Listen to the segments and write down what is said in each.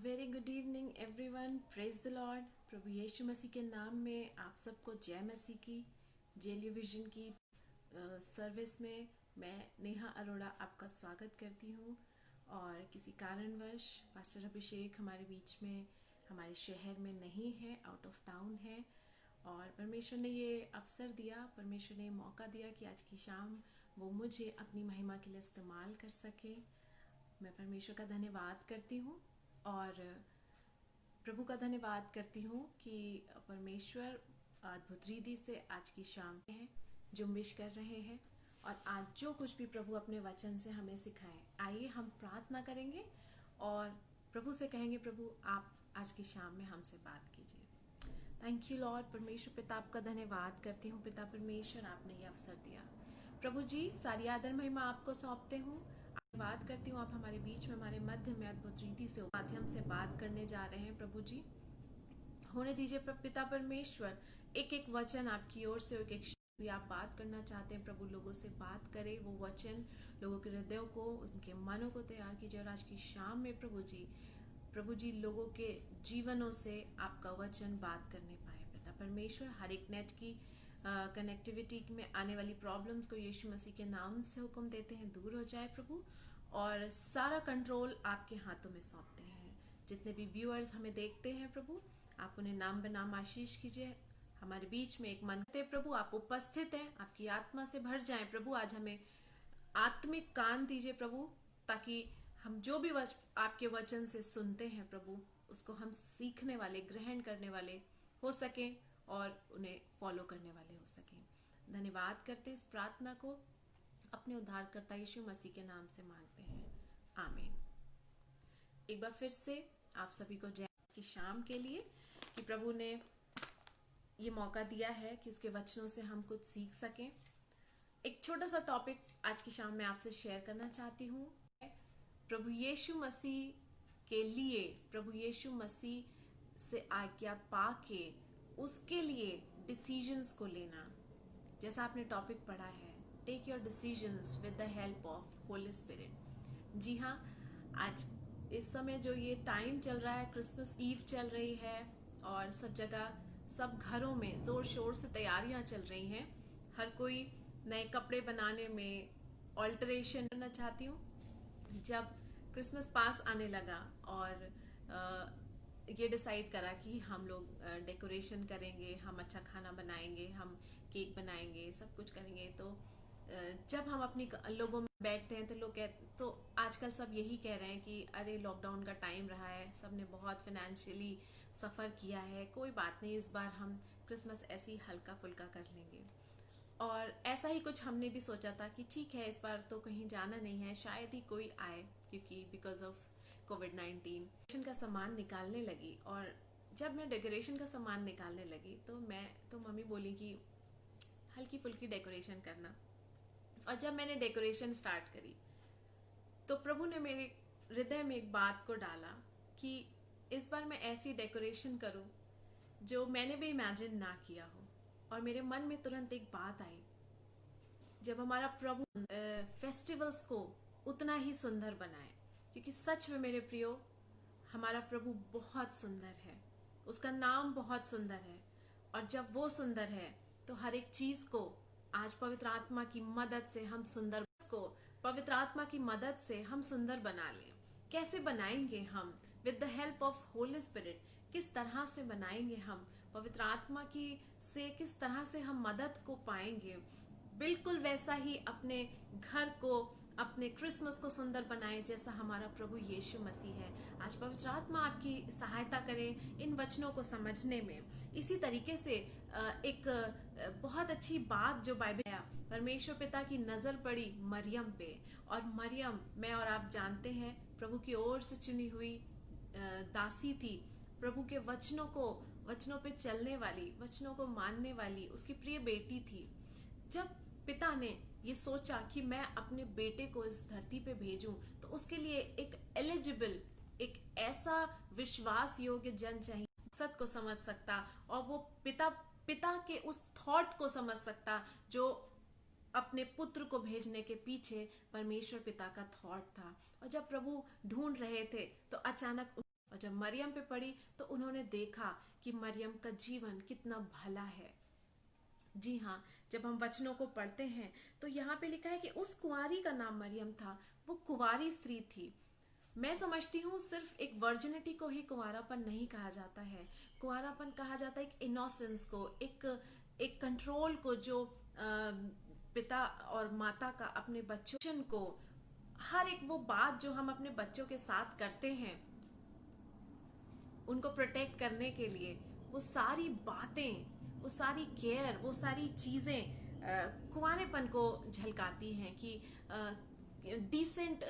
Very good evening everyone, praise the Lord. प्रभु यीशु मसीह के नाम में आप सबको जय मसीह की। जेलियो विजन की सर्विस में मैं नेहा अरोड़ा आपका स्वागत करती हूँ। और किसी कारणवश पास्टर अभिषेक हमारे बीच में हमारे शहर में नहीं है, आउट ऑफ टाउन है। और परमेश्वर ने ये अवसर दिया, परमेश्वर ने मौका दिया कि आज की शाम वो मुझे अपनी महिमा के लिए इस्तेमाल कर सके। मैं परमेश्वर का धन्यवाद करती हूँ और प्रभु का धन्यवाद करती हूँ कि परमेश्वर अद्भुत रीति से आज की शाम है जुम्बिश कर रहे हैं। और आज जो कुछ भी प्रभु अपने वचन से हमें सिखाए, आइए हम प्रार्थना करेंगे और प्रभु से कहेंगे, प्रभु आप आज की शाम में हमसे बात कीजिए। Thank you Lord. परमेश्वर पिता आपका धन्यवाद करती हूँ। पिता परमेश्वर, आपने ये अवसर दिया। प्रभु जी, सारी आदर महिमा आपको सौंपते हूँ। बात करती हूँ, आप हमारे बीच में, हमारे मध्य में अद्भुत रीति से माध्यम से बात करने जा रहे हैं। प्रभु जी होने दीजिए पिता परमेश्वर, एक एक वचन आपकी ओर से, एक एक भी आप बात करना चाहते हैं प्रभु, लोगों से बात करें। वो वचन लोगों के हृदयों को, उनके मनों को तैयार कीजिए। और आज की शाम में प्रभु जी लोगों के जीवनों से आपका वचन बात करने पाए। पिता परमेश्वर, हर एक नेट की कनेक्टिविटी में आने वाली प्रॉब्लम्स को यीशु मसीह के नाम से हुक्म देते हैं, दूर हो जाए प्रभु। और सारा कंट्रोल आपके हाथों में सौंपते हैं। जितने भी व्यूअर्स हमें देखते हैं प्रभु, आप उन्हें नाम बनाम आशीष कीजिए। हमारे बीच में एक मन प्रभु, आप उपस्थित हैं, आपकी आत्मा से भर जाएं प्रभु। आज हमें आत्मिक कान दीजिए प्रभु, ताकि हम जो भी आपके वचन से सुनते हैं प्रभु, उसको हम सीखने वाले, ग्रहण करने वाले हो सकें और उन्हें फॉलो करने वाले हो सकें। धन्यवाद करते इस प्रार्थना को अपने उद्धारकर्ता यीशु मसीह के नाम से मांगते हैं, आमीन। एक बार फिर से आप सभी को जय की शाम के लिए कि प्रभु ने ये मौका दिया है कि उसके वचनों से हम कुछ सीख सकें। एक छोटा सा टॉपिक आज की शाम में आपसे शेयर करना चाहती हूँ। प्रभु यीशु मसीह के लिए, प्रभु यीशु मसीह से आज्ञा पाके उसके लिए डिसीजंस को लेना। जैसा आपने टॉपिक पढ़ा है, take your decisions with the help of Holy Spirit. जी हाँ, आज इस समय जो ये टाइम चल रहा है, क्रिसमस ईव चल रही है और सब जगह, सब घरों में जोर शोर से तैयारियां चल रही हैं। हर कोई नए कपड़े बनाने में ऑल्टरेशन करना चाहती हूँ। जब क्रिसमस पास आने लगा और ये डिसाइड करा कि हम लोग डेकोरेशन करेंगे, हम अच्छा खाना बनाएंगे, हम केक बनाएंगे, सब कुछ करेंगे, तो जब हम अपनी लोगों में बैठते हैं तो लोग तो आजकल सब यही कह रहे हैं कि अरे लॉकडाउन का टाइम रहा है, सबने बहुत फाइनेंशियली सफ़र किया है, कोई बात नहीं, इस बार हम क्रिसमस ऐसे ही हल्का फुल्का कर लेंगे। और ऐसा ही कुछ हमने भी सोचा था कि ठीक है, इस बार तो कहीं जाना नहीं है, शायद ही कोई आए, क्योंकि बिकॉज ऑफ कोविड-19। डेकोरेशन का सामान निकालने लगी और जब मैं डेकोरेशन का सामान निकालने लगी तो मम्मी बोली कि हल्की फुल्की डेकोरेशन करना। और जब मैंने डेकोरेशन स्टार्ट करी तो प्रभु ने मेरे हृदय में एक बात को डाला कि इस बार मैं ऐसी डेकोरेशन करूं जो मैंने भी इमेजिन ना किया हो। और मेरे मन में तुरंत एक बात आई, जब हमारा प्रभु फेस्टिवल्स को उतना ही सुंदर बनाए, क्योंकि सच में मेरे प्रियो, हमारा प्रभु बहुत सुंदर है, उसका नाम बहुत सुंदर है। और जब वो सुंदर है तो हर एक चीज को आज पवित्र आत्मा की मदद से हम पवित्र आत्मा की मदद से हम सुंदर बना लें। कैसे बनाएंगे हम? With the help of Holy spirit. किस तरह से बनाएंगे हम? पवित्र आत्मा की से किस तरह से हम मदद को पाएंगे? बिल्कुल वैसा ही अपने घर को, अपने क्रिसमस को सुंदर बनाएं जैसा हमारा प्रभु यीशु मसीह है। आज पवित्र आत्मा आपकी सहायता करे इन वचनों को समझने में। इसी तरीके से एक बहुत अच्छी बात जो बाइबल है, परमेश्वर पिता की नजर पड़ी मरियम पे, और मरियम, मैं और आप जानते हैं, प्रभु की ओर से चुनी हुई दासी थी, प्रभु के वचनों पे चलने वाली, वचनों को मानने वाली उसकी प्रिय बेटी थी। जब पिता ने ये सोचा कि मैं अपने बेटे को इस धरती पे भेजूं, तो उसके लिए एक एलिजिबल, एक ऐसा विश्वास योग्य जन चाहिए, मकसद को समझ सकता और वो पिता के उस थॉट को समझ सकता जो अपने पुत्र को भेजने के पीछे परमेश्वर पिता का थॉट था। और जब प्रभु ढूंढ रहे थे तो अचानक और जब मरियम पे पड़ी तो उन्होंने देखा कि मरियम का जीवन कितना भला है। जी हाँ, जब हम वचनों को पढ़ते हैं तो यहाँ पे लिखा है कि उस कुंवारी का नाम मरियम था, वो कुंवारी स्त्री थी। मैं समझती हूँ सिर्फ एक वर्जिनिटी को ही कुंवारापन नहीं कहा जाता है। कुंवारापन कहा जाता है एक इनोसेंस को, एक कंट्रोल को, जो पिता और माता का अपने बच्चों को, हर एक वो बात जो हम अपने बच्चों के साथ करते हैं उनको प्रोटेक्ट करने के लिए, वो सारी बातें, वो सारी केयर, वो सारी चीजें कुंवारेपन को झलकाती हैं कि डिसेंट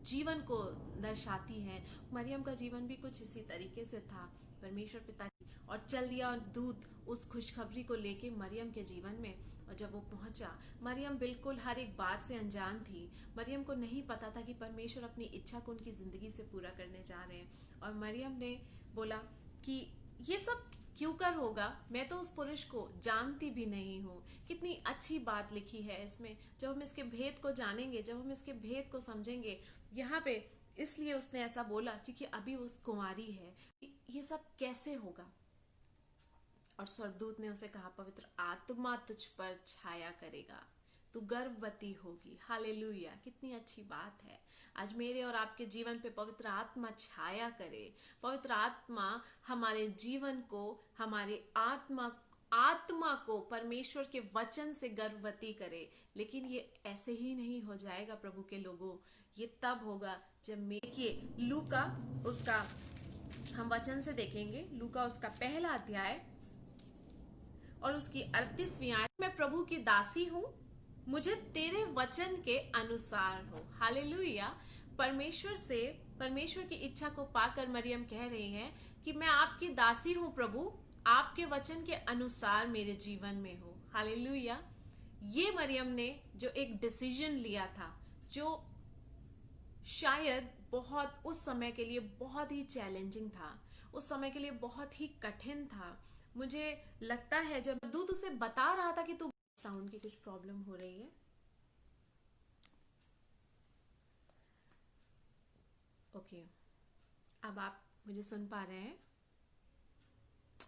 जीवन को दर्शाती हैं। मरियम का जीवन भी कुछ इसी तरीके से था। परमेश्वर पिता और चल दिया दूत उस खुशखबरी को लेके मरियम के जीवन में। और जब वो पहुंचा, मरियम बिल्कुल हर एक बात से अनजान थी। मरियम को नहीं पता था कि परमेश्वर अपनी इच्छा को उनकी जिंदगी से पूरा करने जा रहे हैं। और मरियम ने बोला कि ये सब क्यों कर होगा, मैं तो उस पुरुष को जानती भी नहीं हूँ। कितनी अच्छी बात लिखी है इसमें। जब हम इसके भेद को जानेंगे, जब हम इसके भेद को समझेंगे, यहाँ पे इसलिए उसने ऐसा बोला क्योंकि अभी वो कुंवारी है, ये सब कैसे होगा। और स्वर्गदूत ने उसे कहा, पवित्र आत्मा तुझ पर छाया करेगा, तू गर्भवती होगी। हालेलुया, कितनी अच्छी बात है। आज मेरे और आपके जीवन पे पवित्र आत्मा छाया करे। पवित्र आत्मा हमारे जीवन को, हमारे आत्मा को परमेश्वर के वचन से गर्भवती करे। लेकिन ये ऐसे ही नहीं हो जाएगा प्रभु के लोगों, ये तब होगा जब देखिए लूका उसका, हम वचन से देखेंगे लूका उसका पहला अध्याय और उसकी 38वीं आयत, मैं प्रभु की दासी हूं, मुझे तेरे वचन के अनुसार हो। हालेलुया। परमेश्वर की इच्छा को पाकर मरियम कह रही हैं कि मैं आपकी दासी हूं प्रभु, आपके वचन के अनुसार मेरे जीवन में हो। हालेलुया। ये मरियम ने जो एक डिसीजन लिया था, जो शायद बहुत उस समय के लिए बहुत ही चैलेंजिंग था, उस समय के लिए बहुत ही कठिन था। मुझे लगता है जब दूत उसे बता रहा था कि तू, साउंड की कुछ प्रॉब्लम हो रही है, ओके, अब आप मुझे सुन पा रहे हैं।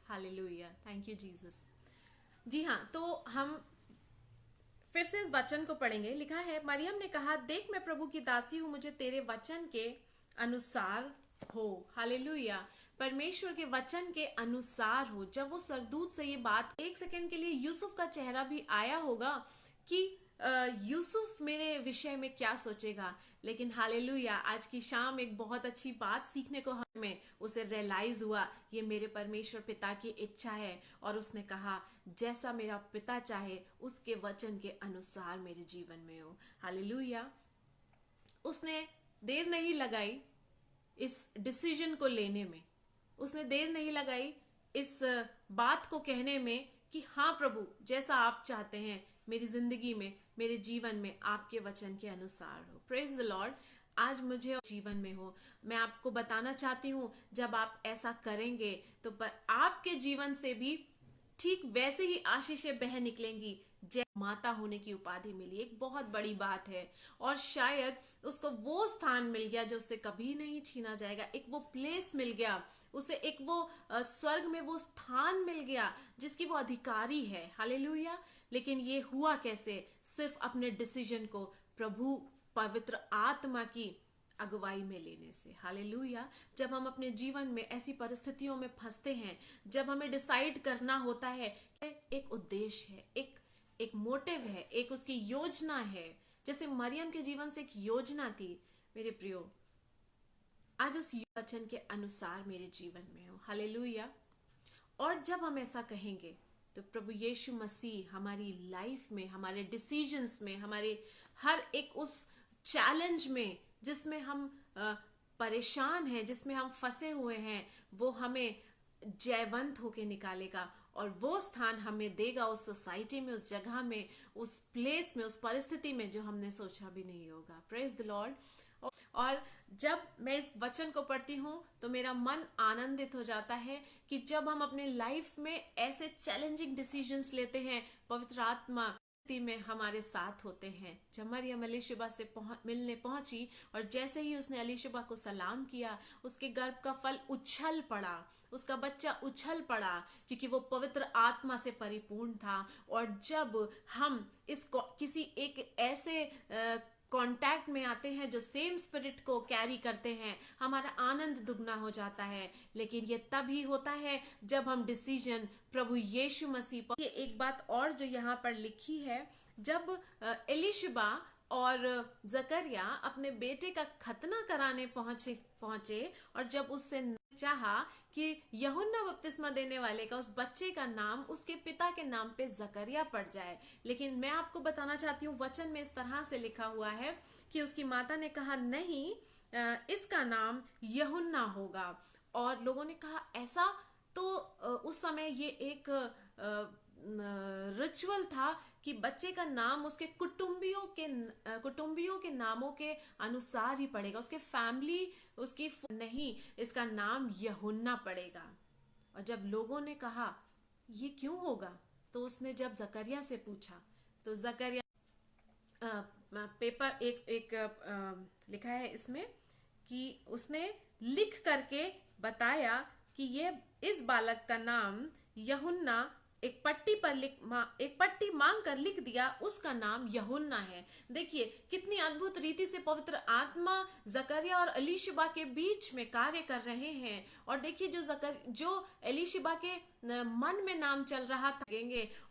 Hallelujah, thank you Jesus. जी हाँ, तो हम फिर से इस वचन को पढ़ेंगे। लिखा है, मरियम ने कहा, देख मैं प्रभु की दासी हूं, मुझे तेरे वचन के अनुसार हो। हालेलुया, परमेश्वर के वचन के अनुसार हो। जब वो स्वर्गदूत से ये बात, एक सेकंड के लिए यूसुफ का चेहरा भी आया होगा कि यूसुफ मेरे विषय में क्या सोचेगा। लेकिन हालेलुया, आज की शाम एक बहुत अच्छी बात सीखने को हमें उसे रियलाइज हुआ, ये मेरे परमेश्वर पिता की इच्छा है। और उसने कहा, जैसा मेरा पिता चाहे उसके वचन के अनुसार मेरे जीवन में हो। हालेलुया। उसने देर नहीं लगाई इस डिसीजन को लेने में, उसने देर नहीं लगाई इस बात को कहने में कि हाँ प्रभु, जैसा आप चाहते हैं मेरी जिंदगी में, मेरे जीवन में, आपके वचन के अनुसार हो। Praise the Lord. आज मुझे जीवन में हो, मैं आपको बताना चाहती हूँ, जब आप ऐसा करेंगे तो आपके जीवन से भी ठीक वैसे ही आशीषें बह निकलेंगी। जय माता होने की उपाधि मिली, एक बहुत बड़ी बात है। और शायद उसको वो स्थान मिल गया जो उससे कभी नहीं छीना जाएगा। एक वो प्लेस मिल गया उसे, एक वो स्वर्ग में वो स्थान मिल गया जिसकी वो अधिकारी है। हालेलुया। लेकिन ये हुआ कैसे? सिर्फ अपने डिसीजन को प्रभु पवित्र आत्मा की अगुवाई में लेने से। हालेलुया। जब हम अपने जीवन में ऐसी परिस्थितियों में फंसते हैं, जब हमें डिसाइड करना होता है, एक उद्देश्य है, एक मोटिव है, एक उसकी योजना है। जैसे मरियम के जीवन से एक योजना थी। मेरे प्रियो, आज उस वचन के अनुसार मेरे जीवन में हो। हालेलुया। और जब हम ऐसा कहेंगे तो प्रभु यीशु मसीह हमारी लाइफ में, हमारे डिसीजंस में, हमारे हर एक उस चैलेंज में जिसमें हम परेशान हैं, जिसमें हम फंसे हुए हैं, वो हमें जयवंत होके निकालेगा और वो स्थान हमें देगा उस सोसाइटी में, उस जगह में, उस प्लेस में, उस परिस्थिति में जो हमने सोचा भी नहीं होगा। Praise the Lord. और जब मैं इस वचन को पढ़ती हूँ तो मेरा मन आनंदित हो जाता है कि जब हम अपने लाइफ में ऐसे चैलेंजिंग डिसीजंस लेते हैं, पवित्र आत्मा में हमारे साथ होते हैं। जब मरियम एलीशिबा से मिलने पहुंची और जैसे ही उसने एलीशिबा को सलाम किया, उसके गर्भ का फल उछल पड़ा, उसका बच्चा उछल पड़ा, क्योंकि वो पवित्र आत्मा से परिपूर्ण था। और जब हम किसी एक ऐसे कांटेक्ट में आते हैं जो सेम स्पिरिट को कैरी करते हैं, हमारा आनंद दुगना हो जाता है। लेकिन ये तभी होता है जब हम डिसीजन प्रभु यीशु मसीह पर। ये एक बात और जो यहाँ पर लिखी है, जब एलीशिबा और जकरिया अपने बेटे का खतना कराने पहुंचे और जब उससे चाहा कि यूहन्ना बपतिस्मा देने वाले का उस बच्चे का नाम उसके पिता के नाम पे जकरिया पड़ जाए, लेकिन मैं आपको बताना चाहती हूँ वचन में इस तरह से लिखा हुआ है कि उसकी माता ने कहा नहीं, इसका नाम यूहन्ना होगा। और लोगों ने कहा ऐसा, तो उस समय ये एक रिचुअल था कि बच्चे का नाम उसके कुटुंबियों के नामों के अनुसार ही पड़ेगा, उसके फैमिली उसकी नहीं, इसका नाम यूहन्ना पड़ेगा। और जब लोगों ने कहा ये क्यों होगा, तो उसने जब जकरिया से पूछा, तो जकरिया पेपर एक लिखा है इसमें कि उसने लिख करके बताया कि ये इस बालक का नाम यूहन्ना, एक पट्टी मांग कर लिख दिया, उसका नाम यूहन्ना है। देखिए कितनी अद्भुत रीति से पवित्र आत्मा जकरिया और एलीशिबा के बीच में कार्य कर रहे हैं। और देखिए जो एलीशिबा के मन में नाम चल रहा था,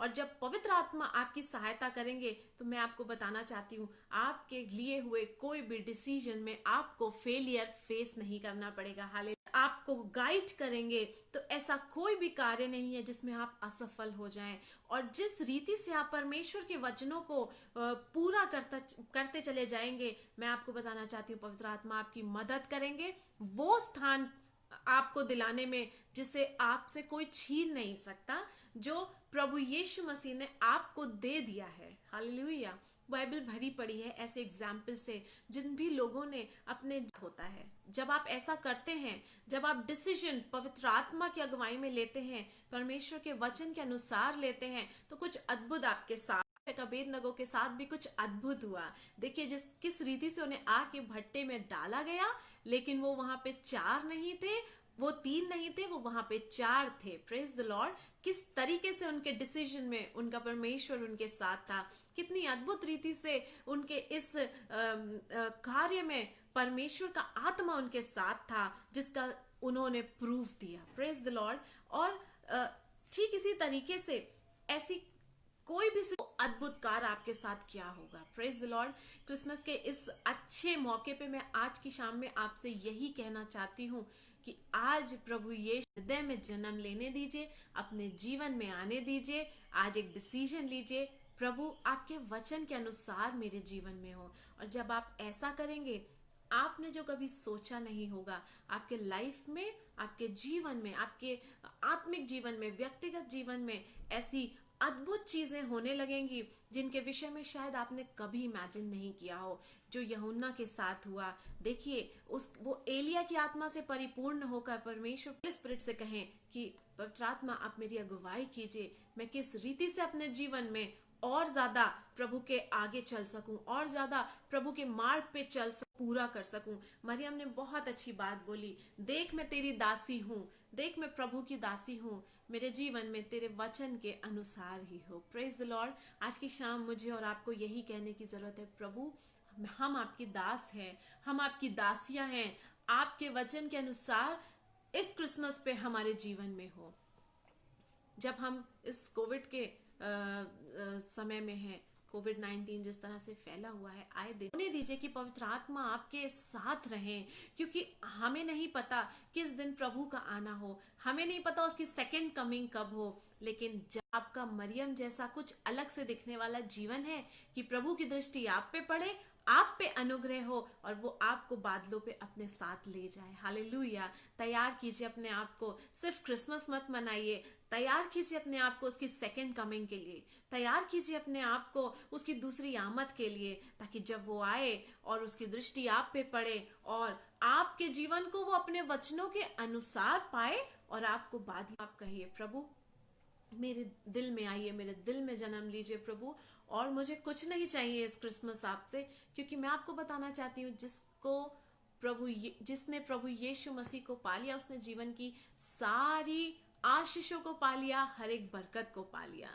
और जब पवित्र आत्मा आपकी सहायता करेंगे, तो मैं आपको बताना चाहती हूँ आपके लिए हुए कोई भी डिसीजन में आपको फेलियर फेस नहीं करना पड़ेगा। हालेलुया। आपको गाइड करेंगे तो ऐसा कोई भी कार्य नहीं है जिसमें आप असफल हो जाएं। और जिस रीति से आप परमेश्वर के वचनों को पूरा करते चले जाएंगे, मैं आपको बताना चाहती हूँ पवित्र आत्मा आपकी मदद करेंगे वो स्थान आपको दिलाने में जिसे आपसे कोई छीन नहीं सकता, जो प्रभु यीशु मसीह ने आपको दे दिया है। हालेलुया। बाइबल भरी पड़ी है ऐसे एग्जाम्पल से जिन भी लोगों ने अपने होता है। जब आप ऐसा करते हैं, जब आप डिसीजन पवित्र आत्मा की अगुवाई में लेते हैं, परमेश्वर के वचन के अनुसार लेते हैं, तो कुछ अद्भुत आपके साथ, अबेदनगो के साथ भी कुछ अद्भुत हुआ। देखिए किस रीति से उन्हें आग के भट्टे में डाला गया, लेकिन वो वहां पे 4 नहीं थे, वो 3 नहीं थे, वो वहां पे 4 थे। Praise the Lord. किस तरीके से उनके डिसीजन में उनका परमेश्वर उनके साथ था, कितनी अद्भुत रीति से उनके इस कार्य में परमेश्वर का आत्मा उनके साथ था, जिसका उन्होंने प्रूफ दिया। Praise the Lord. और ठीक इसी तरीके से ऐसी कोई भी अद्भुत कार्य आपके साथ क्या होगा। Praise the Lord. क्रिसमस के इस अच्छे मौके पे मैं आज की शाम में आपसे यही कहना चाहती हूँ कि आज प्रभु यीशु हृदय में जन्म लेने दीजिए, अपने जीवन में आने दीजिए। आज एक डिसीजन लीजिए, प्रभु आपके वचन के अनुसार मेरे जीवन में हो। और जब आप ऐसा करेंगे, आपने जो कभी सोचा नहीं होगा, आपके लाइफ में, आपके जीवन में, आपके आत्मिक जीवन में, व्यक्तिगत जीवन में ऐसी अद्भुत चीजें होने लगेंगी जिनके विषय में शायद आपने कभी इमेजिन नहीं किया हो, जो यूहन्ना के साथ हुआ। देखिए वो एलिया की आत्मा से परिपूर्ण होकर परमेश्वर स्पिरिट से कहें कि पवित्र आत्मा आप मेरी अगुवाई कीजिए, मैं किस रीति से अपने जीवन में और ज्यादा प्रभु के आगे चल सकूं, और ज्यादा प्रभु के मार्ग पे चल पूरा कर सकूं। मरियम ने बहुत अच्छी बात बोली, देख मैं तेरी दासी हूँ, देख मैं प्रभु की दासी हूँ, मेरे जीवन में तेरे वचन के अनुसार ही हो। Praise the Lord. आज की शाम मुझे और आपको यही कहने की जरूरत है, प्रभु हम आपकी दास हैं, हम आपकी दासियां हैं, आपके वचन के अनुसार इस क्रिसमस पे हमारे जीवन में हो। जब हम इस कोविड के समय में हैं, कोविड-19 जिस तरह से फैला हुआ है, आए दिन होने दीजिए कि पवित्र आत्मा आपके साथ रहें, क्योंकि हमें नहीं पता किस दिन प्रभु का आना हो, हमें नहीं पता उसकी सेकंड कमिंग कब हो। लेकिन जब आपका मरियम जैसा कुछ अलग से दिखने वाला जीवन है कि प्रभु की दृष्टि आप पे पड़े, आप पे अनुग्रह हो और वो आपको बादलों पे अपने साथ ले जाए। हालेलुया। तैयार कीजिए अपने आप को, सिर्फ क्रिसमस मत मनाइए, तैयार कीजिए अपने आप को उसकी सेकंड कमिंग के लिए, तैयार कीजिए अपने आप को उसकी दूसरी आमद के लिए, ताकि जब वो आए और उसकी दृष्टि आप पे पड़े और आपके जीवन को वो अपने वचनों के अनुसार पाए और आपको बादल। आप कहिए, प्रभु मेरे दिल में आइए, मेरे दिल में जन्म लीजिए प्रभु। और मुझे कुछ नहीं चाहिए इस क्रिसमस आपसे, क्योंकि मैं आपको बताना चाहती हूँ जिसने प्रभु यीशु मसीह को पा लिया, उसने जीवन की सारी आशीषों को पा लिया, हर एक बरकत को पा लिया।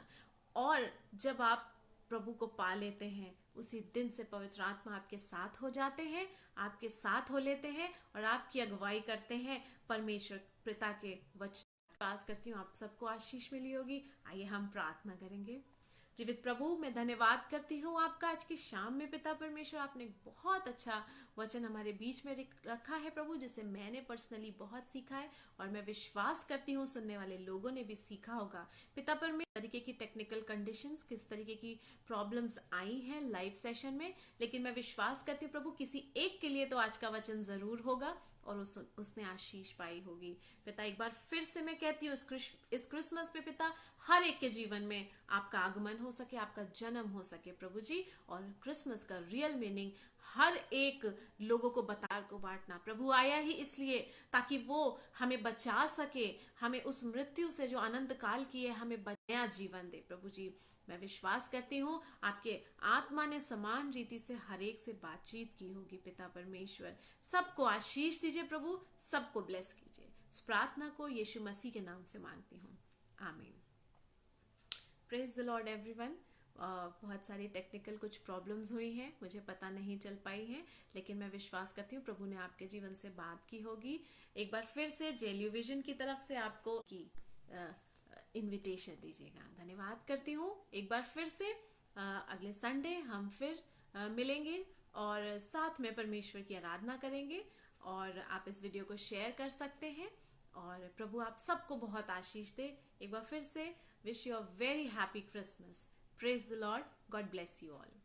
और जब आप प्रभु को पा लेते हैं, उसी दिन से पवित्र आत्मा आपके साथ हो जाते हैं, आपके साथ हो लेते हैं और आपकी अगुवाई करते हैं परमेश्वर पिता के वचन। आस करती हूँ आप सबको आशीष मिली होगी। आइए हम प्रार्थना करेंगे। जीवित प्रभु, मैं धन्यवाद करती हूँ आपका आज की शाम में पिता परमेश्वर। आपने बहुत अच्छा वचन हमारे बीच में रखा है प्रभु, जिसे मैंने पर्सनली बहुत सीखा है और मैं विश्वास करती हूँ सुनने वाले लोगों ने भी सीखा होगा पिता परमेश्वर। तरीके की टेक्निकल कंडीशंस, किस तरीके की प्रॉब्लम्स आई हैं लाइव सेशन में, लेकिन मैं विश्वास करती हूँ प्रभु किसी एक के लिए तो आज का वचन जरूर होगा और उसने आशीष पाई होगी पिता। एक बार फिर से मैं कहती हूँ इस क्रिसमस पे पिता हर एक के जीवन में आपका आगमन हो सके, आपका जन्म हो सके प्रभु जी। और क्रिसमस का रियल मीनिंग हर एक लोगों को बांटना। प्रभु आया ही इसलिए ताकि वो हमें बचा सके, हमें उस मृत्यु से जो अनंत काल की है हमें नया जीवन दे प्रभु जी। मैं विश्वास करती हूँ आपके आत्मा ने समान रीति से हर एक से बातचीत की होगी पिता परमेश्वर। सबको आशीष दीजिए प्रभु, सबको ब्लेस कीजिए। इस प्रार्थना को यीशु मसीह के नाम से मांगती हूँ, आमीन। Praise the Lord everyone. बहुत सारी टेक्निकल कुछ प्रॉब्लम्स हुई हैं, मुझे पता नहीं चल पाई हैं, लेकिन मैं विश्वास करती हूँ प्रभु ने आपके जीवन से बात की होगी। एक बार फिर से जेलियो विजन की तरफ से आपको की इनविटेशन दीजिएगा। धन्यवाद करती हूँ एक बार फिर से। अगले संडे हम फिर मिलेंगे और साथ में परमेश्वर की आराधना करेंगे। और आप इस वीडियो को शेयर कर सकते हैं और प्रभु आप सबको बहुत आशीष दे। एक बार फिर से wish you a very happy Christmas. Praise the Lord. God bless you all.